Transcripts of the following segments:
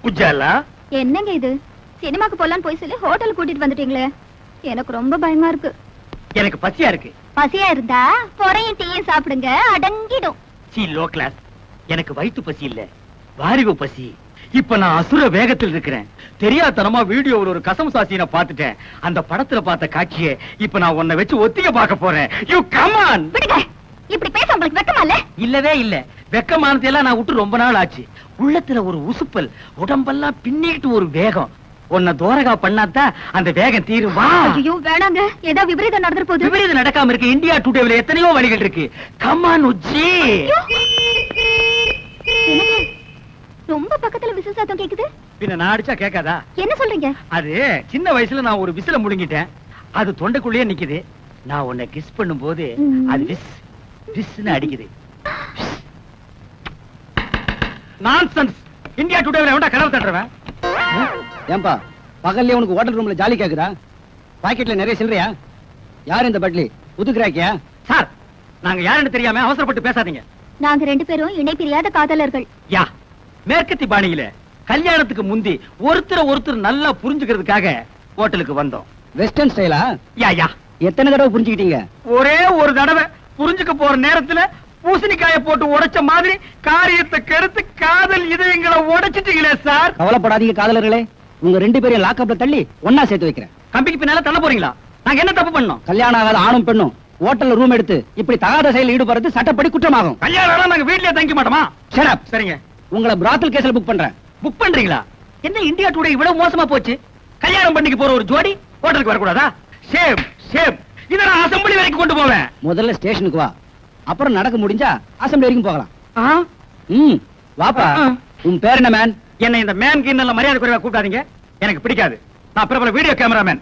உஜாலா என்னங்க இது? சினிமாக்கு போலான்னு போய் சொல்லி ஹோட்டல் கூட்டிட்டு வந்துட்டீங்களே, எனக்கு ரொம்ப பயமா இருக்கு. எனக்கு பசியா இருக்கு. பசியா இருந்தா பொறையும் டீயும் சாப்பிடுங்க, அடங்கிடும். C low class. எனக்கு வயிற்று பசி இல்ல, வாரிவு பசி. இப்ப நான் அசுர வேகத்தில் இருக்கிறேன். தெரியாதனமா வீடியோவில் ஒரு கசம் சாசின பாத்துட்டேன். அந்த படத்துல பார்த்த காட்சியை இப்ப நான் உன்னை வச்சு ஒத்திக பார்க்க போறேன். You come on. விடுங்க. இப்படி பேச உங்களுக்கு வெக்கமா இல்ல? இல்லவே இல்ல. வெக்கமானதெல்லாம் நான் விட்டு ரொம்ப நாள் ஆச்சு. உள்ளத்துல ஒரு உசுப்பல், உடம்பெல்லாம் பின்னிட்டு ஒரு வேகம். உன்னை தோரகா பண்ணாதான் அந்த வேகம் தீருமா? ஐயோ வேணாங்க, ஏதோ விபரீதம் நடந்துற போகுது. விபரீதம் நடக்காம இருக்கு. இந்தியா டுடேல எத்தனையோ வழிகள் இருக்கு. Come on Ujji. என்னங்க ரொம்ப பக்கத்துல விசில் சத்தம் கேக்குது? பின்ன நான் அடிச்சா கேட்காதா? என்ன சொல்றீங்க? அது சின்ன வயசுல நான் ஒரு விசில முழுங்கிட்டேன். அது தொண்டைக்குள்ளேயே நிக்குது. நான் உன்னை கிஸ் பண்ணும் போது அது விஸ் விஸ்னு அடிக்குது. நான்சென்ஸ். இந்தியா டுடேல எவன்டா கனவு தட்டுறவன்? ஏன்பா பகல்ல உனக்கு ஹோட்டல் ரூம்ல ஜாலி கேக்குதா? பாக்கெட்ல நிறைய சில்லறையா? யார் இந்த பட்லி? புதுக்குறாக்கியா? சார், நாங்க யாருன்னு தெரியாம அவசரப்பட்டு பேசாதீங்க. நாங்க ரெண்டு பேரும் இணை பிரியாத காதலர்கள். யா, மேற்கத்தி பாணியில கல்யாணத்துக்கு முந்தி ஒருத்தர் நல்லா புரிஞ்சுக்கிறதுக்காக ஹோட்டலுக்கு வந்தோம். வெஸ்டர்ன் ஸ்டைலா? யா யா. எத்தனை தடவை புரிஞ்சுக்கிட்டீங்க? ஒரே ஒரு தடவை. புரிஞ்சுக்க போற நேரத்துல பூசணிக்காய போட்டு உடைச்ச மாதிரி காரியத்தை கருத்து காதல் இதயங்களை உடைச்சிட்டீங்களே சார். கவலைப்படாதீங்க காதலர்களே, உங்க ரெண்டு பேரையும் லாக்அப்ல தள்ளி ஒன்னா சேர்த்து வைக்கிறேன். கம்பிக்கு பின்னால தள்ள போறீங்களா? நாங்க என்ன தப்பு பண்ணோம்? கல்யாணம் ஆகாத ஆணும் பெண்ணும் ஹோட்டல்ல ரூம் எடுத்து இப்படி தகாத செயலில் ஈடுபடுறது சட்டப்படி குற்றமாகும். கல்யாணம் நாங்க வீட்லயே தங்கி மாட்டோமா? Shut up. சரிங்க. உங்களை பிராத்தல் கேஸ்ல புக் பண்றேன். புக் பண்றீங்களா? என்ன இந்தியா டுடே இவ்வளவு மோசமா போச்சு? கல்யாணம் பண்ணிக்கு போற ஒரு ஜோடி ஹோட்டலுக்கு வரக்கூடாதா? Shame shame. இத நான் அசெம்பிளி வரைக்கும் கொண்டு போவேன். முதல்ல ஸ்டேஷனுக்கு வா, அப்புறம் நடக்க முடிஞ்சா அசெம்பிளி வரைக்கும் போகலாம். வாப்பா. உன் பேர் என்ன மேன்? என்ன இந்த மேன் கிண்ணல மரியாதை குறைவா கூப்பிடாதீங்க. எனக்கு பிடிக்காது. நான் பிரபல வீடியோ கேமராமேன்.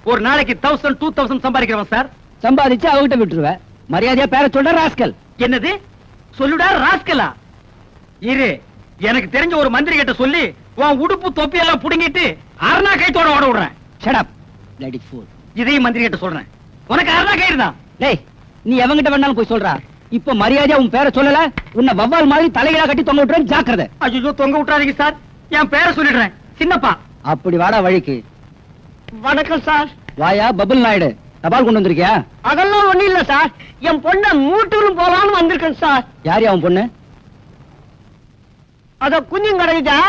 ஒரு நாளைக்கு 1000 2000 சம்பாதிக்கிறவன் சார். சம்பாதிச்சு அவகிட்ட விட்டுருவேன். மரியாதையா பேரை சொல்ற ராஸ்கல். என்னது? சொல்லுடா ராஸ்கலா? இரு, எனக்கு தெரிஞ்ச ஒரு மந்திரி கிட்ட சொல்லி உன் உடுப்பு தொப்பி எல்லாம் புடுங்கிட்டு அரணா கைத்தோட ஓட விடுறேன். Shut up bloody fool. இதையும் மந்திரி கிட்ட சொல்றேன். உனக்கு அரணா கயிறு தான். டேய், நீ எவங்கிட்ட வேணாலும் போய் சொல்றா. இப்ப மரியாதையா உன் பேரை சொல்லல, உன்னை வவ்வால் மாதிரி தலைகளா கட்டி தொங்க விட்டுறேன். ஜாக்கிரதை. ஐயோ, தொங்க விட்டுறாதீங்க சார். என் பேரை சொல்லிடுறேன். சின்னப்பா. அப்படி வாடா வழிக்கு. வணக்கம் சார். வாயா பபுல் நாயுடு, தபால் கொண்டு வந்திருக்கியா? அதெல்லாம் ஒண்ணு இல்ல சார். என் பொண்ண மூட்டூரும் போலான்னு வந்திருக்கேன் சார். யாரையா உன் பொண்ணு? அத குஞ்சும் கிடைக்குதா?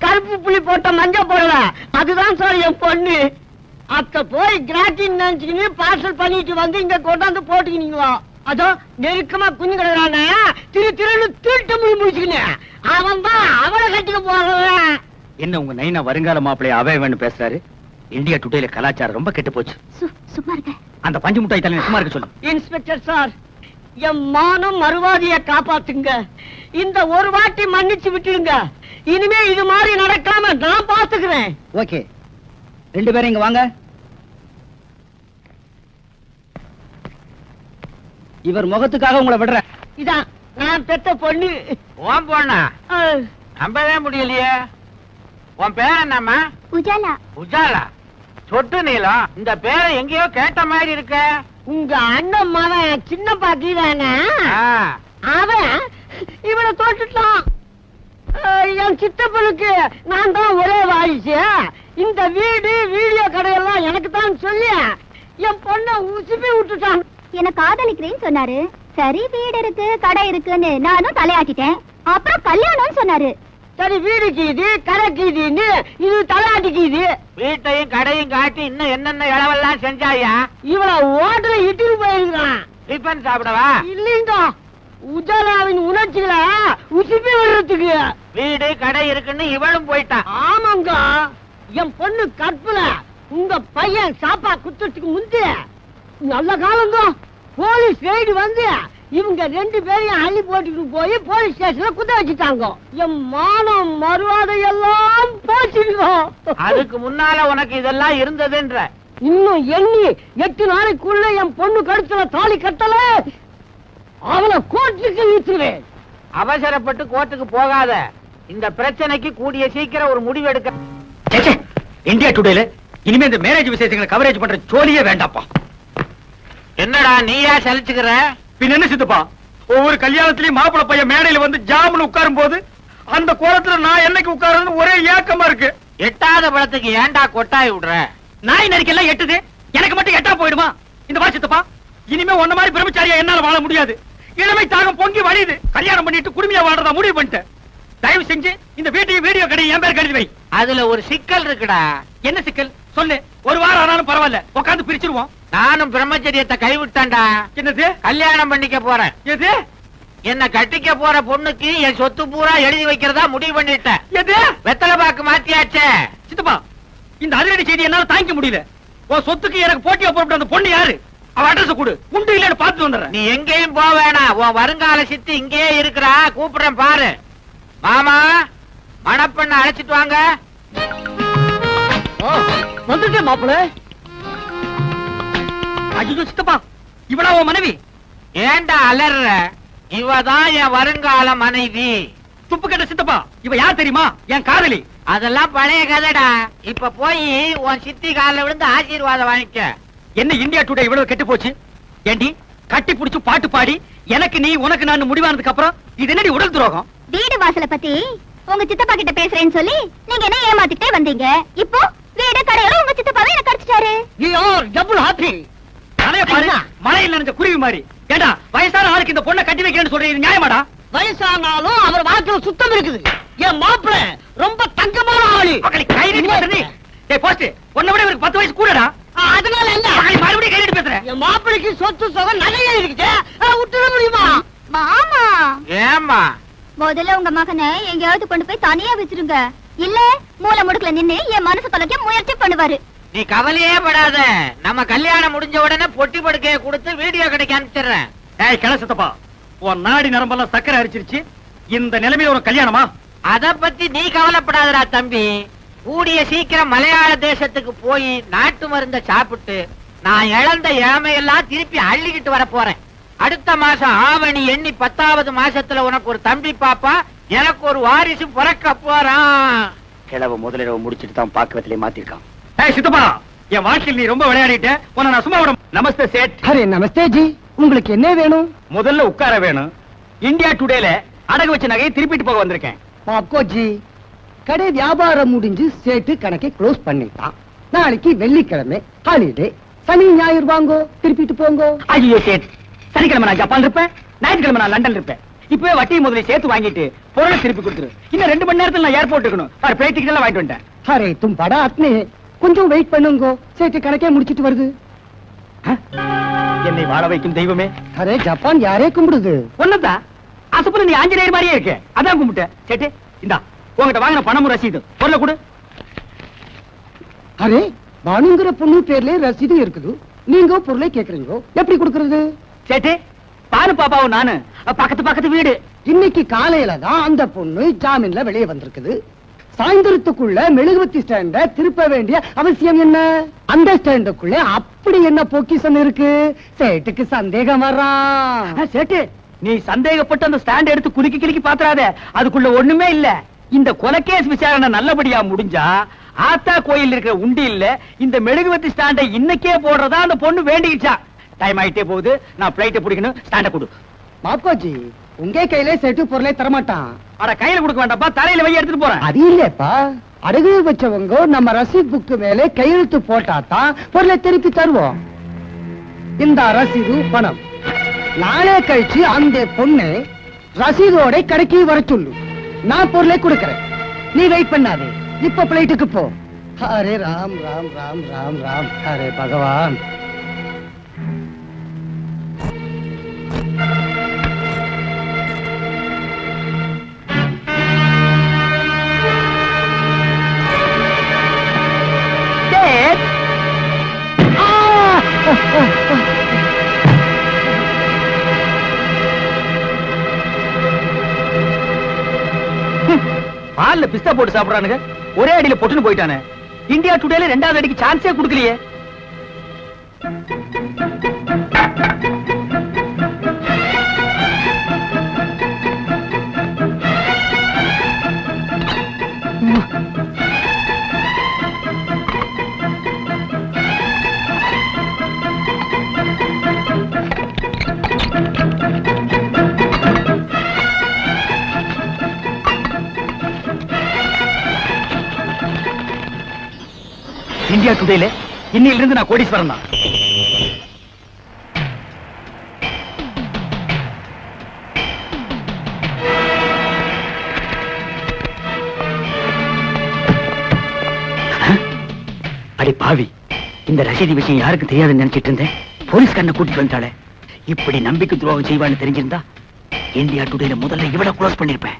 கருப்பு புள்ளி போட்ட மஞ்சள் போடல, அதுதான் சார் என் பொண்ணு. அத்த போய் கிராட்டின்னு நினைச்சுக்கின்னு பார்சல் பண்ணிட்டு வந்து இங்க கொண்டாந்து போட்டுக்கினீங்களா? அதோ நெருக்கமா குஞ்சு கிடக்குறானே, திருன்னு திருட்டு முடிச்சுக்கின்னு அவன் தான் அவளை கட்டிக்க போறான். என்ன உங்க நைனா வருங்கால மாப்பிள்ளைய அவைவன்னு பேசுறாரு? இந்தியா டுடேல கலாச்சாரம் ரொம்ப கெட்டு போச்சு. சும்மா இருக்க. அந்த பஞ்சு முட்டாய் தலையை சும்மா இருக்க சொல்லு. இன்ஸ்பெக்டர் சார், என் மானம் மறுவாதிய காப்பாத்துங்க. இந்த ஒரு வாட்டி மன்னிச்சு விட்டுருங்க. இனிமே இது மாதிரி நடக்காம நான் பாத்துக்கிறேன். ஓகே, ரெண்டு பேரும் இங்க வாங்க. இவர் முகத்துக்காக உங்களை விடுறேன். இதான் நான் பெத்த பொண்ணு. உன் பொண்ணா? நம்பவே முடியலையே. உன் பேர் என்னம்மா? உஜாலா. உஜாலா? சொட்டு நீளம். இந்த பேரை எங்கேயோ கேட்ட மாதிரி இருக்க. உங்க அண்ணன் மகன் சின்ன பாட்டி தானே? அவன் இவனை தோட்டுட்டான். என் சித்தப்பனுக்கு நான் தான் ஒரே வாரிசு. இந்த வீடு வீடியோ கடையெல்லாம் எனக்கு தான் சொல்லி என் பொண்ணை உசுப்பி விட்டுட்டான். என்ன காதலிக்கிறேன்னு சொன்னாரு. சரி, வீடு இருக்கு கடை இருக்குன்னு நானும் தலையாட்டிட்டேன். அப்புறம் கல்யாணம்னு சொன்னாரு. சரி, வீடு கீது கடை கீதுன்னு இது தலையாட்டிக்குது. வீட்டையும் கடையும் காட்டி இன்னும் என்னென்ன இளவெல்லாம் செஞ்சாயா? இவள ஓட்டல இட்டுட்டு போயிருக்கான். டிஃபன் சாப்பிடவா? இல்லைங்க, உஜாலாவின் உணர்ச்சிகளை உசுப்பி விடுறதுக்கு. வீடு கடை இருக்குன்னு இவளும் போயிட்டான். ஆமாங்க, என் பொண்ணு கற்பல. உங்க பையன் சாப்பா குத்துறதுக்கு முந்தி நல்ல காலங்க போலீஸ் ரைடு வந்து இவங்க ரெண்டு பேரையும் அள்ளி போட்டுக்கிட்டு போய் போலீஸ் ஸ்டேஷன்ல குத்த வச்சுட்டாங்க. என் மானம் மறுவாதை எல்லாம் போச்சுங்க. அதுக்கு முன்னால உனக்கு இதெல்லாம் இருந்ததுன்ற. இன்னும் எண்ணி 8 நாளைக்குள்ள என் பொண்ணு கழுத்துல தாலி கட்டல, அவளை கோர்ட்டுக்கு இழுத்துருவேன். அவசரப்பட்டு கோர்ட்டுக்கு போகாத. இந்த பிரச்சனைக்கு கூடிய சீக்கிரம் ஒரு முடிவு எடுக்க. இந்தியா டுடேல இனிமே இந்த மேரேஜ் விசேஷங்களை கவரேஜ் பண்ற ஜோலியே வேண்டாப்பா. என்னடா நீயா சலிச்சுக்கிற? பின்ன என்ன சித்தப்பா, ஒவ்வொரு கல்யாணத்திலயும் மாப்பிள்ளை பையன் மேடையில வந்து ஜாமுன்னு உட்காரும் போது அந்த கோலத்துல நான் என்னைக்கு உட்கார்றது ஒரே ஏக்கமா இருக்கு. எட்டாத பழத்துக்கு ஏன்டா கொட்டாய் விடுற? நாய் நரிக்கெல்லாம் எட்டுது, எனக்கு மட்டும் எட்டா போயிடுமா? இந்த வா சித்தப்பா, இனிமே உன்ன மாதிரி பிரம்மச்சாரியா என்னால வாழ முடியாது. இளமை தாகம் பொங்கி வழியுது. கல்யாணம் பண்ணிட்டு குடுமையா வாழ்றதா முடிவு பண்ணிட்டேன். தயவு செஞ்சு இந்த வீட்டையும் வீடியோ கடையும் என் பேர் கழுதி வை. அதுல ஒரு சிக்கல் இருக்குடா. என்ன சிக்கல் சொல்லு. ஒரு வாரம் ஆனாலும் பரவாயில்ல, உட்காந்து பிரிச்சிருவோம். நானும் பிரம்மச்சரியத்தை கைவிட்டான்டா. என்னது? கல்யாணம் பண்ணிக்க போறேன். எது? என்ன கட்டிக்க போற பொண்ணுக்கு என் சொத்து பூரா எழுதி வைக்கிறதா முடிவு பண்ணிட்டேன். எது? வெத்தலை பாக்கு மாத்தியாச்சே. சித்தப்பா, இந்த அதிரடி செய்தி என்னால தாங்கிக்க முடியல. உன் சொத்துக்கு எனக்கு போட்டியா போட்டு அந்த பொண்ணு யாரு? அவ அட்ரஸ் கொடு, உண்டு இல்லன்னு பார்த்து வந்துடுறேன். நீ எங்கேயும் போக வேணாம். உன் வருங்கால சித்தி இங்கேயே இருக்கிறா. கூப்பிடுறேன் பாரு. மாமா, மணப்பெண்ண அழைச்சிட்டு வாங்க. வந்துட்டே மாப்பிள. ஐயோ சித்தப்பா, இவளா உன் மனைவி? ஏண்டா அலற? இவதான் என் வருங்கால மனைவி. துப்பு கட்ட சித்தப்பா, இவ யார் தெரியுமா? என் காதலி. அதெல்லாம் பழைய கதைடா. இப்ப போய் உன் சித்தி காலில் விழுந்து ஆசீர்வாதம் வாங்கிக்க. என்ன இந்தியா டுடே இவ்வளவு கெட்டு போச்சு? ஏண்டி கட்டி புடிச்சு பாட்டு பாடி எனக்கு நீ உனக்கு நான் முடிவானதுக்கு அப்புறம் இது என்னடி உடல் துரோகம்? வீடு வாசல பத்தி உங்க சித்தப்பா கிட்ட பேசுறேன்னு சொல்லி நீங்க என்ன ஏமாத்திட்டே வந்தீங்க. இப்போ வீடு கடையில உங்க சித்தப்பாவே என்ன கடிச்சிட்டாரு. You are double happy. தலைய பாரு, மழையில் நனைஞ்ச குருவி மாதிரி. ஏண்டா வயசான ஆளுக்கு இந்த பொண்ணை கட்டி வைக்கிறேன்னு சொல்றீங்க, நியாயமாடா? வயசானாலும் அவர் வாழ்க்கையில சுத்தம் இருக்குது. என் மாப்பிள ரொம்ப தங்கமான ஆளு. கை நீட்டி பேசுறீ. ஏய் போஸ்ட், உன்னை விட இவருக்கு 10 வயசு கூடடா. அதனால என்ன? மறுபடியும் கை நீட்டி பேசுறேன். என் மாப்பிளைக்கு சொத்து சுகம் நிறைய இருக்குது. விட்டுட முடியுமா? மாமா, ஏமா முதல்ல உங்க மகனை எங்கேயாவது கொண்டு போய் தனியா வச்சிருங்க. இல்ல மூல முடுக்குல நின்னு என் மனசு தொலைக்க முயற்சி பண்ணுவாரு. நீ கவலையே படாத. நம்ம கல்யாணம் முடிஞ்ச உடனே பொட்டி படுக்கைய கொடுத்து வீடியோ கிடைக்க அனுப்பிச்சிடுறேன். ஏய் கிள சித்தப்பா, உன் நாடி நரம்பெல்லாம் சக்கரை அரிச்சிருச்சு. இந்த நிலைமையில ஒரு கல்யாணமா? அத பத்தி நீ கவலைப்படாதடா தம்பி. கூடிய சீக்கிரம் மலையாள தேசத்துக்கு போய் நாட்டு மருந்த சாப்பிட்டு நான் இழந்த இளமையெல்லாம் திருப்பி அள்ளிக்கிட்டு வர போறேன். அடுத்த மாசம் ஆவணி எண்ணி 10வது மாசத்துல உனக்கு ஒரு தம்பி பாப்பா, எனக்கு ஒரு வாரிசு பிறக்க போறான். கிழவு முதலிரவு முடிச்சிட்டு தான் பாக்குவத்திலே மாத்திருக்கான். ஏய் சித்தப்பா, என் வாழ்க்கையில் நீ ரொம்ப விளையாடிட்ட. உன்னை நான் சும்மா விட. நமஸ்தே சேட். அரே நமஸ்தே ஜி, உங்களுக்கு என்ன வேணும்? முதல்ல உட்கார வேணும். இந்தியா டுடேல அடகு வச்ச நகையை திருப்பிட்டு போக வந்திருக்கேன். பாப்கோ ஜி, கடை வியாபாரம் முடிஞ்சு சேட்டு கணக்கை க்ளோஸ் பண்ணிட்டான். நாளைக்கு வெள்ளிக்கிழமை ஹாலிடே. சனி ஞாயிறு வாங்கோ, திருப்பிட்டு போங்கோ. ஐயோ சேட், சனிக்கிழமை நான் ஜப்பான் இருப்பேன், ஞாயிற்றுக்கிழமை நான் லண்டன் இருப்பேன். இப்பவே வட்டி முதல்ல சேர்த்து வாங்கிட்டு பொருளை திருப்பி கொடுத்துரு. இன்னும் 2 மணி நேரத்துல நான் ஏர்போர்ட் இருக்கணும். ஃபிளைட் டிக்கெட் எல்லாம் வாங்கிட்டு வந்துட்டேன். அரே தும் படா அத்னே, கொஞ்சம் வெயிட் பண்ணுங்கோ. சேட்டு கணக்கே முடிச்சிட்டு வருது. என்னை வாழ வைக்கும் தெய்வமே. அரே ஜப்பான் யாரே கும்பிடுது? ஒன்னதான் அசப்புல நீ ஆஞ்சநேயர் மாதிரியே இருக்க, அதான் கும்பிட்டேன். சேட்டு இந்தா உங்ககிட்ட வாங்கின பணமும் ரசீது. பொருளை கொடு. அரே பானுங்கிற பொண்ணு பேர்ல ரசீது இருக்குது, நீங்க பொருளை கேக்குறீங்க, எப்படி கொடுக்கறது? சேட்டு, பாரு பாப்பாவும் நானு பக்கத்து பக்கத்து வீடு. இன்னைக்கு காலையில தான் அந்த பொண்ணு ஜாமீன்ல வெளியே வந்திருக்குது. சாயந்தரத்துக்குள்ள மெழுகுவத்தி ஸ்டாண்ட திருப்ப வேண்டிய அவசியம் என்ன? அந்த ஸ்டாண்டுக்குள்ள அப்படி என்ன பொக்கிஷம் இருக்கு? சேட்டுக்கு சந்தேகம் வர்றான். சேட்டு, நீ சந்தேகப்பட்டு அந்த ஸ்டாண்ட் எடுத்து குலுக்கி கிலுக்கி பாத்துறாத. அதுக்குள்ள ஒண்ணுமே இல்ல. இந்த கொலைகேஸ் விசாரணை நல்லபடியா முடிஞ்சா ஆத்தா கோயில் இருக்கிற உண்டி இல்ல இந்த மெழுகுவத்தி ஸ்டாண்டை இன்னைக்கே போடுறதா அந்த பொண்ணு வேண்டிக்கிச்சா. டைம் ஆயிட்டே போகுது, நான் பிளைட்டை பிடிக்கணும். ஸ்டாண்ட கொடு. மாப்கோஜி, உங்க கையில சேட்டு பொருளை தரமாட்டான். அட கையில கொடுக்க வேண்டாப்பா, தலையில வை எடுத்துட்டு போறேன். அது இல்லப்பா, அடகு வச்சவங்க நம்ம ரசீது புக்கு மேலே கையெழுத்து போட்டாதான் பொருளை திருப்பி தருவோம். இந்த ரசீது பணம் நாளே கழிச்சு அந்த பொண்ணு ரசீதோட கடைக்கு வர சொல்லு. நான் பொருளை கொடுக்கறேன், நீ வெயிட் பண்ணாதே. இப்ப பிளைட்டுக்கு போ. ஹரே ராம் ராம் ராம் ராம் ராம், ஹரே பகவான். பால்ல பிஸ்தா போட்டு சாப்பிடுறானுங்க, ஒரே அடியில பொட்டுன்னு போயிட்டானே. இந்தியா டுடேல 2வது அடிக்கு சான்ஸே கொடுக்கலையே. இந்தியா டுடேல இன்னையில இருந்து நான் கோடீஸ்வரன் தான். அடி பாவி, இந்த ரசீதி விஷயம் யாருக்கு தெரியாதுன்னு நினைச்சிட்டு இருந்தேன். போலீஸ்காரனை கூட்டிட்டு வந்தாளே, இப்படி நம்பிக்கை துரோகம் செய்வான்னு தெரிஞ்சிருந்தா இந்தியா டுடேல முதல்ல இவ்வளவு க்ளோஸ் பண்ணிருப்பேன்.